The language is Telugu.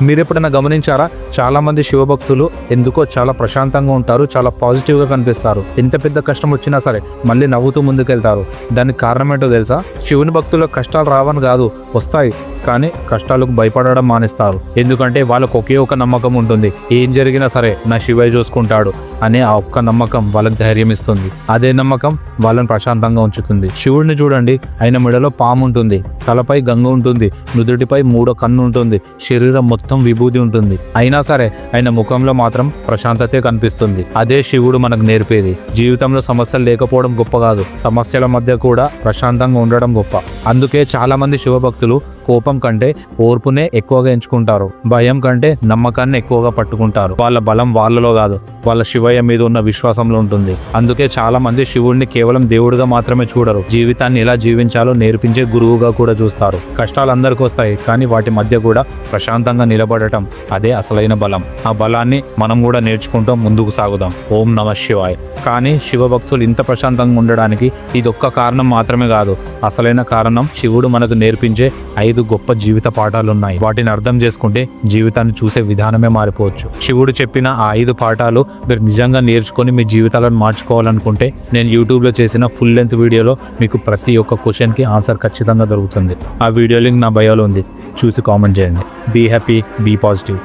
మీరు ఎప్పుడైనా గమనించారా? చాలా మంది శివభక్తులు ఎందుకో చాలా ప్రశాంతంగా ఉంటారు, చాలా పాజిటివ్గా కనిపిస్తారు. ఎంత పెద్ద కష్టం వచ్చినా సరే మళ్ళీ నవ్వుతూ ముందుకెళ్తారు. దానికి కారణం ఏంటో తెలుసా? శివుని భక్తులకు కష్టాలు రావని కాదు, వస్తాయి, కానీ కష్టాలకు భయపడడం మానేస్తారు. ఎందుకంటే వాళ్ళకు ఒకే ఒక నమ్మకం ఉంటుంది, ఏం జరిగినా సరే నా శివయ్య చూసుకుంటాడు అనే ఆ ఒక్క నమ్మకం వాళ్ళకి ధైర్యం ఇస్తుంది. అదే నమ్మకం వాళ్ళని ప్రశాంతంగా ఉంచుతుంది. శివుడిని చూడండి, ఆయన మెడలో పాము ఉంటుంది, తలపై గంగ ఉంటుంది, నుదుటిపై 3 కన్ను ఉంటుంది, శరీరం మొత్తం విభూతి ఉంటుంది. అయినా సరే ఆయన ముఖంలో మాత్రం ప్రశాంతతే కనిపిస్తుంది. అదే శివుడు మనకు నేర్పేది. జీవితంలో సమస్యలు లేకపోవడం గొప్ప కాదు, సమస్యల మధ్య కూడా ప్రశాంతంగా ఉండడం గొప్ప. అందుకే చాలా మంది శివభక్తులు కోపం కంటే ఓర్పునే ఎక్కువగా ఎంచుకుంటారు, భయం కంటే నమ్మకాన్ని ఎక్కువగా పట్టుకుంటారు. వాళ్ళ బలం వాళ్ళలో కాదు, వాళ్ళ శివయ్య మీద ఉన్న విశ్వాసంలో ఉంటుంది. అందుకే చాలా మంది శివుడిని కేవలం దేవుడిగా మాత్రమే చూడరు, జీవితాన్ని ఎలా జీవించాలో నేర్పించే గురువుగా కూడా చూస్తారు. కష్టాలు అందరికీ వస్తాయి, కానీ వాటి మధ్య కూడా ప్రశాంతంగా నిలబడటం అదే అసలైన బలం. ఆ బలాన్ని మనం కూడా నేర్చుకుంటూ ముందుకు సాగుదాం. ఓం నమః శివాయ. కానీ శివభక్తులు ఇంత ప్రశాంతంగా ఉండడానికి ఇదొక్క కారణం మాత్రమే కాదు, అసలైన కారణం శివుడు మనకు నేర్పించే 5 గొప్ప జీవిత పాఠాలు ఉన్నాయి. వాటిని అర్థం చేసుకుంటే జీవితాన్ని చూసే విధానమే మారిపోవచ్చు. శివుడు చెప్పిన ఆ 5 పాఠాలు మీరు నిజంగా నేర్చుకొని మీ జీవితాలను మార్చుకోవాలనుకుంటే నేను యూట్యూబ్లో చేసిన ఫుల్ లెంత్ వీడియోలో మీకు ప్రతి ఒక్క క్వశ్చన్కి ఆన్సర్ ఖచ్చితంగా దొరుకుతుంది. ఆ వీడియో లింక్ నా బయోలో ఉంది, చూసి కామెంట్ చేయండి. Be happy, be positive.